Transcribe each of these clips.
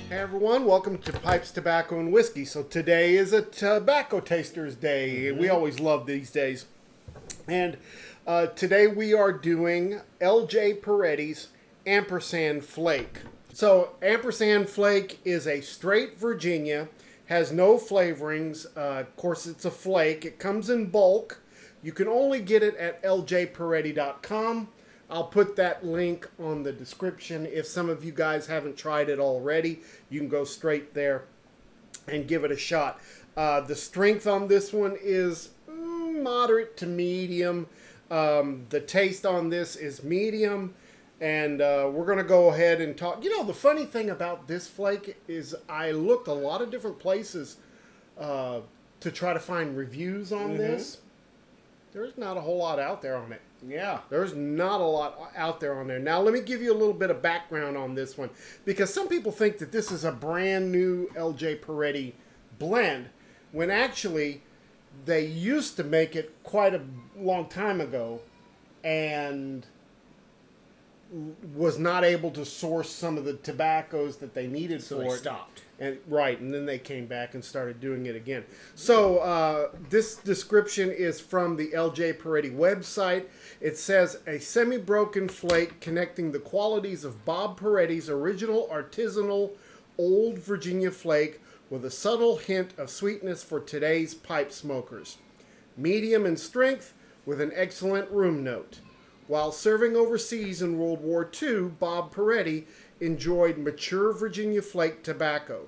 Hey everyone, welcome to Pipes, Tobacco, and Whiskey. So today is a Tobacco Tasters Day. We always love these days. And today we are doing L.J. Peretti's Ampersand Flake. So Ampersand Flake is a straight Virginia, has no flavorings. Of course, it's a flake. It comes in bulk. You can only get it at ljperetti.com. I'll put that link on the description. If some of you guys haven't tried it already, you can go straight there and give it a shot. The strength on this one is moderate to medium. The taste on this is medium. And we're going to go ahead and talk. You know, the funny thing about this flake is I looked a lot of different places to try to find reviews on this. There's not a whole lot out there on it. Yeah. There's not a lot out there on there. Now, let me give you a little bit of background on this one. Because some people think that this is a brand new L.J. Peretti blend. When actually, they used to make it quite a long time ago. And was not able to source some of the tobaccos that they needed So for they it. stopped. And then they came back and started doing it again. So this description is from the L.J. Peretti website. It says, a semi-broken flake connecting the qualities of Bob Peretti's original artisanal Old Virginia flake with a subtle hint of sweetness for today's pipe smokers. Medium in strength with an excellent room note. While serving overseas in World War II, Bob Peretti enjoyed mature Virginia flake tobacco.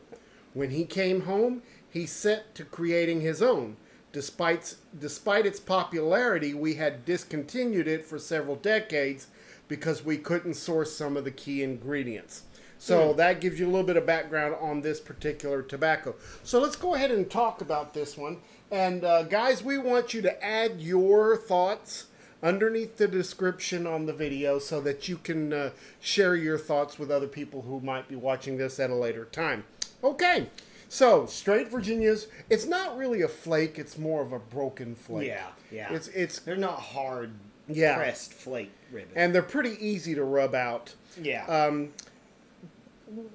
When he came home, he set to creating his own. Despite its popularity, we had discontinued it for several decades because we couldn't source some of the key ingredients. So that gives you a little bit of background on this particular tobacco. So let's go ahead and talk about this one. And guys, we want you to add your thoughts underneath the description on the video so that you can share your thoughts with other people who might be watching this at a later time. Okay, so straight Virginias, it's not really a flake, it's more of a broken flake. Yeah. It's They're not hard Yeah. pressed flake ribbon. and they're pretty easy to rub out. Yeah.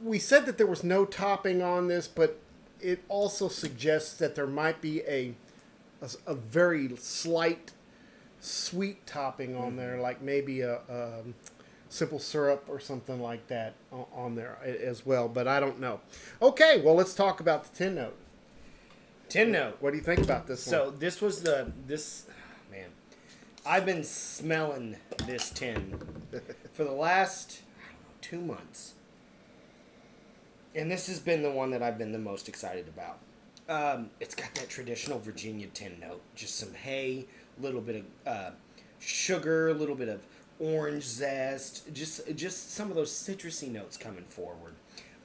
We said that there was no topping on this, but it also suggests that there might be a very slight sweet topping on there, like maybe a simple syrup or something like that on there as well, but I don't know. Okay, well, let's talk about the tin note. Tin note. What do you think about this one? So this was man, I've been smelling this tin for the last 2 months. And this has been the one that I've been the most excited about. It's got that traditional Virginia tin note. Just some hay, a little bit of sugar, a little bit of orange zest. Just some of those citrusy notes coming forward.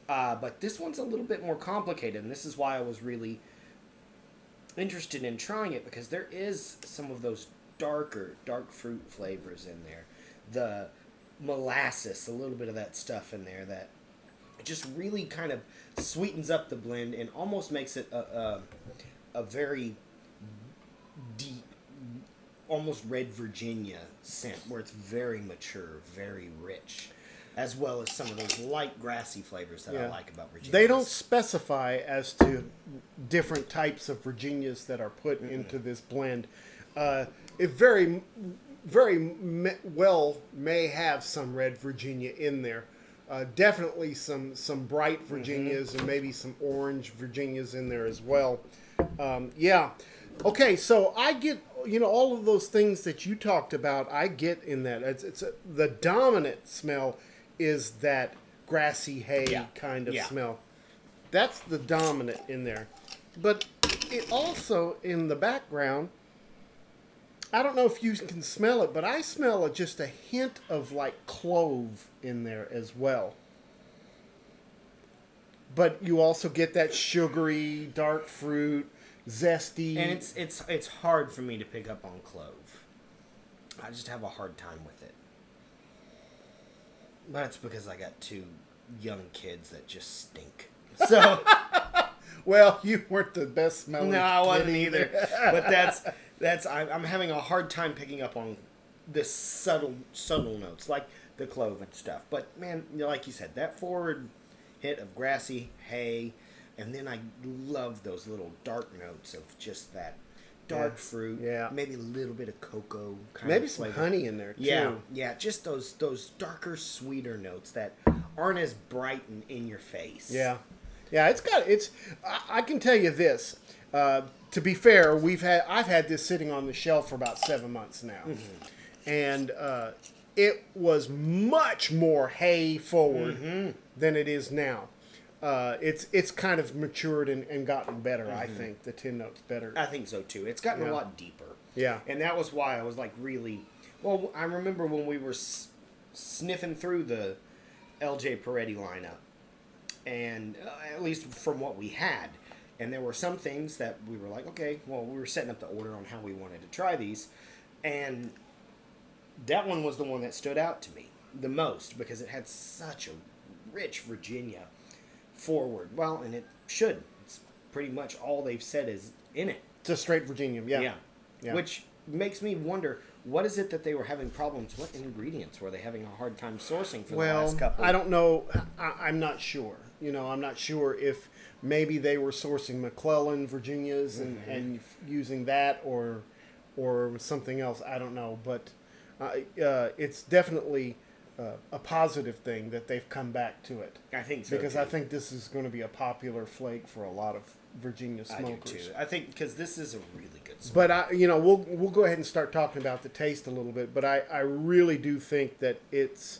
But this one's a little bit more complicated. And this is why I was really interested in trying it. Because there is some of those dark fruit flavors in there. The molasses, a little bit of that stuff in there that it just really kind of sweetens up the blend and almost makes it a very deep, almost red Virginia scent where it's very mature, very rich, as well as some of those light grassy flavors that I like about Virginia. They don't specify as to different types of Virginias that are put into this blend. It very well may have some red Virginia in there. Definitely some bright Virginias and maybe some orange Virginias in there as well. Yeah. Okay, so I get, all of those things that you talked about, I get in that. The dominant smell is that grassy hay kind of smell. That's the dominant in there. But it also, in the background, I don't know if you can smell it, but I smell just a hint of like clove in there as well. But you also get that sugary, dark fruit, zesty. And it's hard for me to pick up on clove. I just have a hard time with it. But it's because I got 2 young kids that just stink. So well, you weren't the best smelling. No, I wasn't either. But I'm having a hard time picking up on the subtle notes like the clove and stuff. But man, like you said, that forward hit of grassy hay, and then I love those little dark notes of just that dark fruit. Yeah. Maybe a little bit of cocoa. Maybe some honey in there too. Yeah. Just those darker, sweeter notes that aren't as bright and in your face. Yeah. I can tell you this. To be fair, I've had this sitting on the shelf for about 7 months now, and it was much more hay forward than it is now. It's kind of matured and gotten better. I think the tin note's better. I think so too. It's gotten a lot deeper. Yeah, and that was why I was like really. Well, I remember when we were sniffing through the LJ Peretti lineup, and at least from what we had, and there were some things that we were like, okay, well, we were setting up the order on how we wanted to try these, and that one was the one that stood out to me the most because it had such a rich Virginia forward. Well, and it should. It's pretty much all they've said is in it. It's a straight Virginia. Yeah. Which makes me wonder, what is it that they were having problems with? What ingredients were they having a hard time sourcing for the last couple? I don't know. I'm not sure. I'm not sure if maybe they were sourcing McClellan Virginias and using that or something else. I don't know. But it's definitely a positive thing that they've come back to it. I think so, because too. I think this is going to be a popular flake for a lot of Virginia smokers. I do too. I think because this is a really good smoke. But we'll go ahead and start talking about the taste a little bit. But I really do think that it's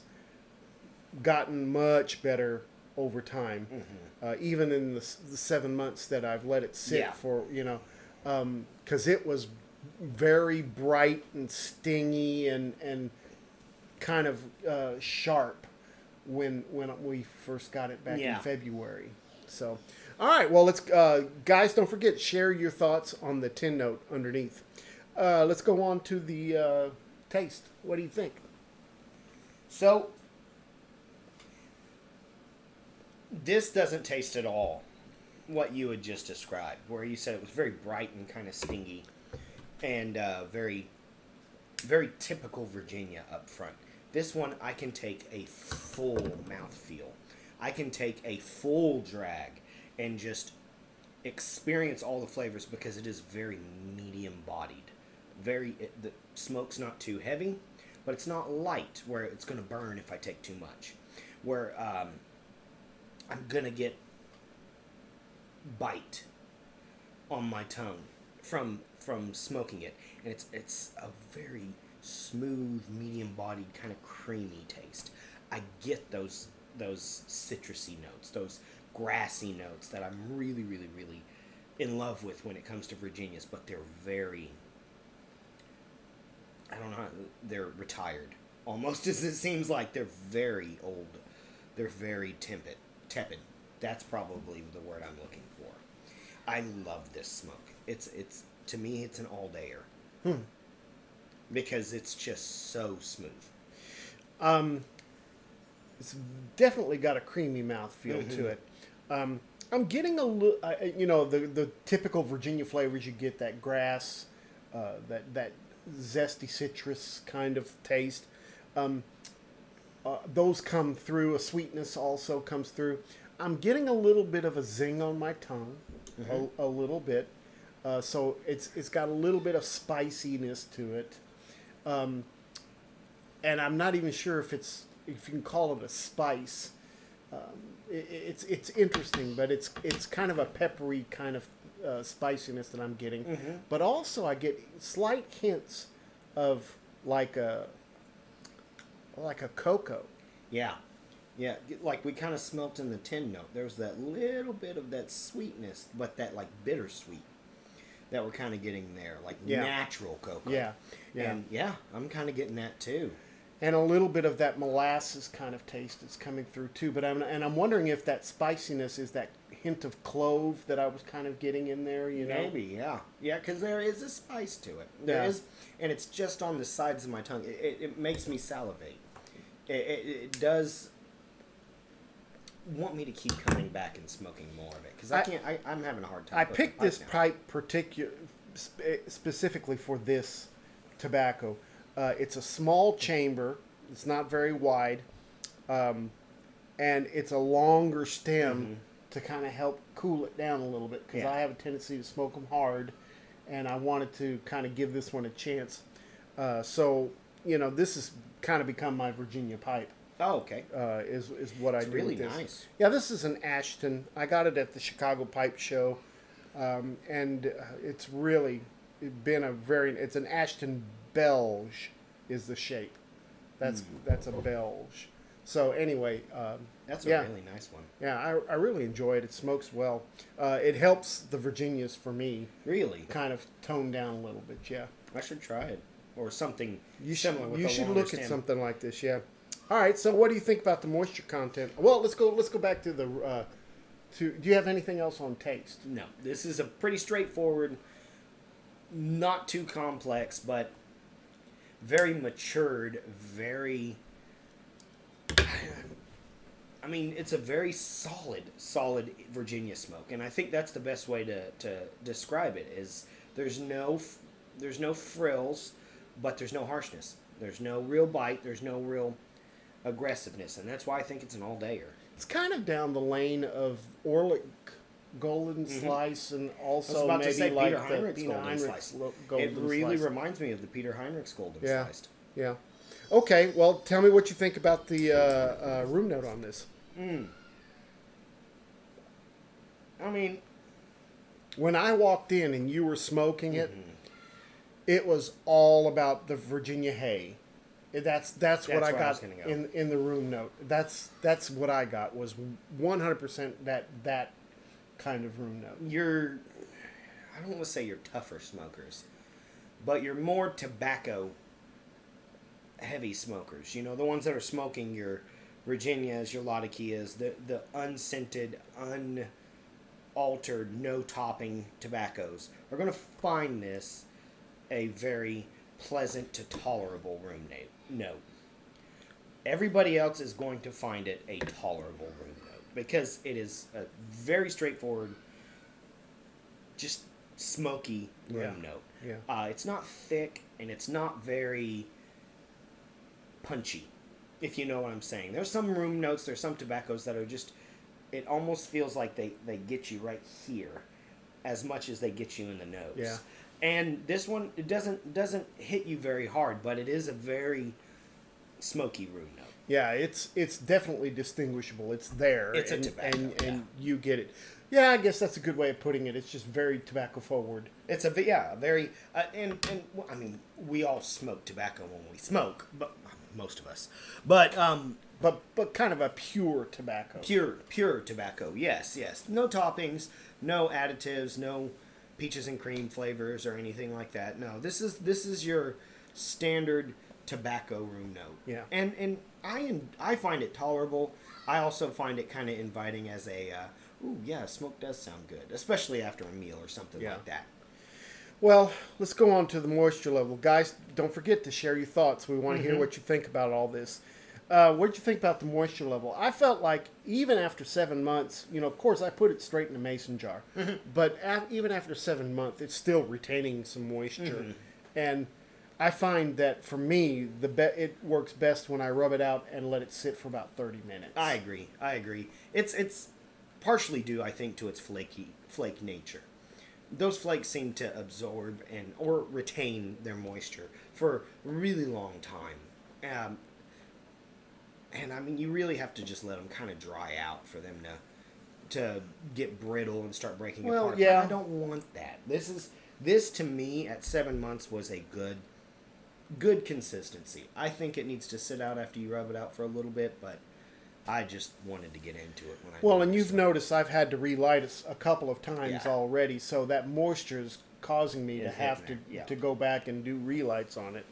gotten much better over time, even in the 7 months that I've let it sit for. Because it was very bright and stingy and kind of sharp when we first got it back in February. So, all right. Well, let's guys, don't forget, share your thoughts on the tin note underneath. Let's go on to the taste. What do you think? So, this doesn't taste at all what you had just described, where you said it was very bright and kind of stingy and very, very typical Virginia up front. This one, I can take a full mouthfeel. I can take a full drag and just experience all the flavors because it is very medium-bodied. The smoke's not too heavy, but it's not light where it's going to burn if I take too much. Where I'm going to get bite on my tongue from smoking it. And it's a very smooth, medium-bodied, kind of creamy taste. I get those citrusy notes, those grassy notes that I'm really, really, really in love with when it comes to Virginias, but they're very, I don't know, they're retired. Almost as it seems like they're very old. They're very tepid. That's probably the word I'm looking for. I love this smoke. It's to me, it's an all-dayer. Because it's just so smooth. It's definitely got a creamy mouthfeel to it. I'm getting a little, the typical Virginia flavors. You get that grass, that zesty citrus kind of taste. Those come through. A sweetness also comes through. I'm getting a little bit of a zing on my tongue, a little bit. So it's got a little bit of spiciness to it. And I'm not even sure if you can call it a spice. It's interesting, but it's kind of a peppery kind of spiciness that I'm getting. But also I get slight hints of like a cocoa. Yeah, like we kind of smelt in the tin note. There's that little bit of that sweetness, but that like bittersweet that we're kind of getting there, like natural cocoa. Yeah. And I'm kind of getting that too. And a little bit of that molasses kind of taste is coming through too. But I'm wondering if that spiciness is that hint of clove that I was kind of getting in there. Maybe, yeah, because there is a spice to it. There is, and it's just on the sides of my tongue. It makes me salivate. It does want me to keep coming back and smoking more of it because I'm having a hard time. I picked this pipe specifically for this tobacco. It's a small chamber. It's not very wide. and it's a longer stem to kind of help cool it down a little bit, because I have a tendency to smoke them hard, and I wanted to kind of give this one a chance. So, this has kind of become my Virginia pipe. Oh, okay. Is what I do really with this. nice. Yeah, this is an Ashton. I got it at the Chicago Pipe Show, and it's really been it's an Ashton Belge is the shape. That's a Belge. So anyway, that's a really nice one. Yeah, I really enjoy it. It smokes well. It helps the Virginias for me. Really? Kind of tone down a little bit. Yeah. I should try it, or something you similar. Should, with you a should longer look stem. at something like this. Yeah. All right. So what do you think about the moisture content? Well, let's go back to the. Do you have anything else on taste? No. This is a pretty straightforward, not too complex, but very matured, very. I mean, it's a very solid Virginia smoke, and I think that's the best way to describe it. Is there's no frills, but there's no harshness. There's no real bite. There's no real aggressiveness, and that's why I think it's an all-dayer. It's kind of down the lane of Orlick Golden Slice, and also maybe like the Peter Heinrich's Golden Slice. It really reminds me of the Peter Heinrich's Golden Sliced. Yeah. Okay, well, tell me what you think about the room note on this. I mean, when I walked in and you were smoking it, it was all about the Virginia hay. That's what I got in the room note. That's what I got, was 100% that kind of room note. I don't want to say you're tougher smokers, but you're more tobacco heavy smokers. The ones that are smoking your Virginias, your Latakias, the unscented, unaltered, no topping tobaccos are going to find this a very pleasant to tolerable room note. Everybody else is going to find it a tolerable room note because it is a very straightforward, just smoky room note. Yeah. It's not thick and it's not very punchy, if you know what I'm saying. There's some room notes, there's some tobaccos that are just, it almost feels like they get you right here as much as they get you in the nose. Yeah. And this one, it doesn't hit you very hard, but it is a very smoky room note. Yeah, it's definitely distinguishable. It's there. It's a tobacco, and you get it. Yeah, I guess that's a good way of putting it. It's just very tobacco forward. It's a very and I mean, we all smoke tobacco when we smoke, but most of us. But kind of a pure tobacco. Pure tobacco. Yes. No toppings, no additives, no peaches and cream flavors or anything like that. No, this is your standard tobacco room note. Yeah. And I find it tolerable. I also find it kind of inviting as a smoke does sound good, especially after a meal or something like that. Well, let's go on to the moisture level. Guys, don't forget to share your thoughts. We want to hear what you think about all this. What did you think about the moisture level? I felt like even after 7 months, of course I put it straight in a mason jar, but even after 7 months, it's still retaining some moisture. And I find that for me, it works best when I rub it out and let it sit for about 30 minutes. I agree. It's partially due, I think, to its flake nature. Those flakes seem to absorb or retain their moisture for a really long time. And I mean, you really have to just let them kind of dry out for them to get brittle and start breaking apart. Yeah. But I don't want that. This to me at 7 months was a good consistency. I think it needs to sit out after you rub it out for a little bit, but I just wanted to get into it when I. Well, and you've noticed I've had to relight it a couple of times already, so that moisture is causing me to have to go back and do relights on it.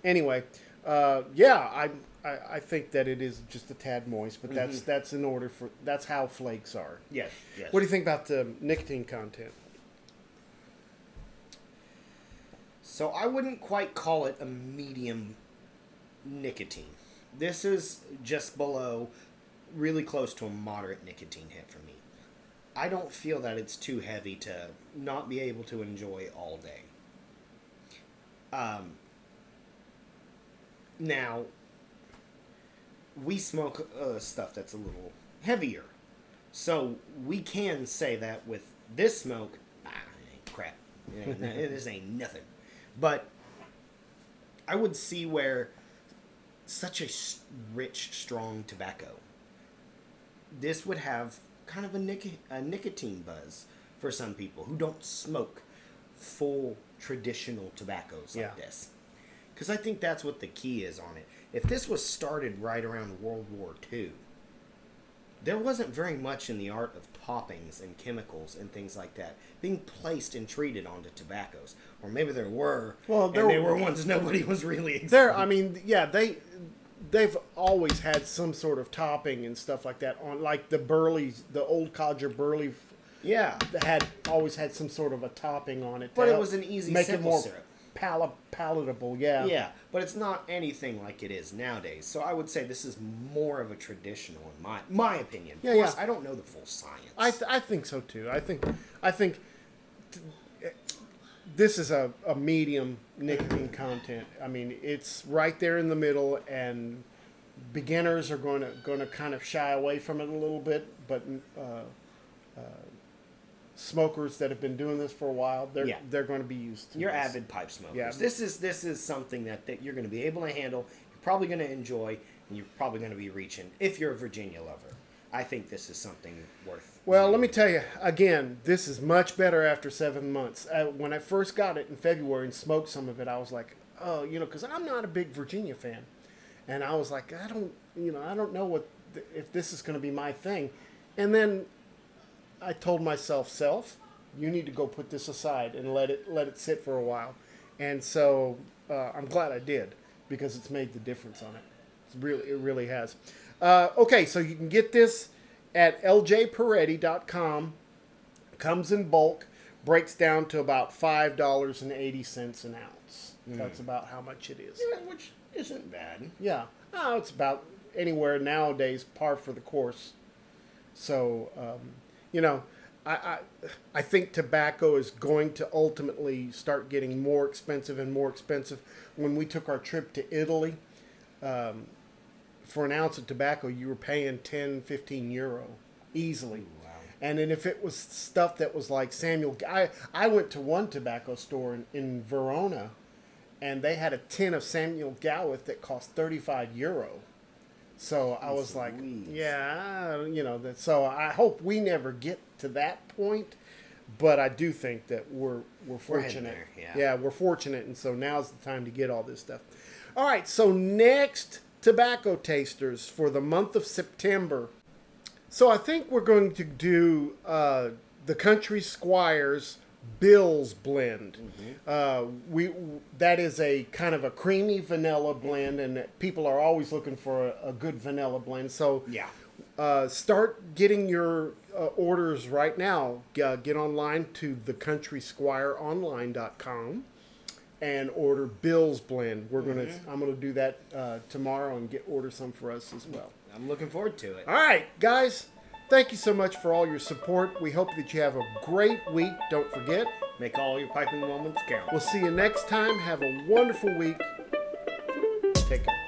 Anyway, I think that it is just a tad moist, but that's in order for that's how flakes are. Yes. What do you think about the nicotine content? So I wouldn't quite call it a medium nicotine. This is just below, really close to a moderate nicotine hit for me. I don't feel that it's too heavy to not be able to enjoy all day. Now, we smoke stuff that's a little heavier. So we can say that with this smoke, it ain't crap. This ain't nothing. But I would see where such a rich, strong tobacco, this would have kind of a nicotine buzz for some people who don't smoke full traditional tobaccos like this. Because I think that's what the key is on it. If this was started right around World War II, there wasn't very much in the art of toppings and chemicals and things like that being placed and treated onto tobaccos. Or maybe there were, and they were ones nobody was really there. I mean, yeah, they've always had some sort of topping and stuff like that on, like the Burley, the old codger Burley. Yeah, always had some sort of a topping on it, but it was an easy, make simple it more syrup. Palatable. Yeah, yeah, but it's not anything like it is nowadays. So I would say this is more of a traditional, in my opinion. Of course, I don't know the full science. I think so too. I think this is a medium nicotine content. I mean, it's right there in the middle, and beginners are going to kind of shy away from it a little bit, but smokers that have been doing this for a while, they're going to be used to. You're avid pipe smokers. Yeah. This is something that you're going to be able to handle. You're probably going to enjoy, and you're probably going to be reaching if you're a Virginia lover. I think this is something worth. Well, let me tell you again. This is much better after 7 months. When I first got it in February and smoked some of it, I was like, oh, because I'm not a big Virginia fan, and I was like, I don't know if this is going to be my thing, and then I told myself, you need to go put this aside and let it sit for a while. And so I'm glad I did, because it's made the difference on it. It really has. Okay, so you can get this at ljperetti.com. Comes in bulk, breaks down to about $5.80 an ounce. That's about how much it is. Yeah, which isn't bad. Yeah. Oh, it's about anywhere nowadays par for the course. So, I think tobacco is going to ultimately start getting more expensive and more expensive. When we took our trip to Italy, for an ounce of tobacco, you were paying 10, 15 euro easily. Ooh, wow. And then if it was stuff that was like I went to one tobacco store in Verona, and they had a tin of Samuel Gowith that cost 35 euro. So I was like, so I hope we never get to that point, but I do think that we're fortunate. We're fortunate, and so now's the time to get all this stuff. All right, so next tobacco tasters for the month of September. So I think we're going to do the Country Squire's Bill's blend. That is a kind of a creamy vanilla blend, and people are always looking for a good vanilla blend. So start getting your orders right now. Get online to thecountrysquireonline.com and order Bill's blend. I'm gonna do that tomorrow and order some for us as well. I'm looking forward to it. All right, guys. Thank you so much for all your support. We hope that you have a great week. Don't forget, make all your piping moments count. We'll see you next time. Have a wonderful week. Take care.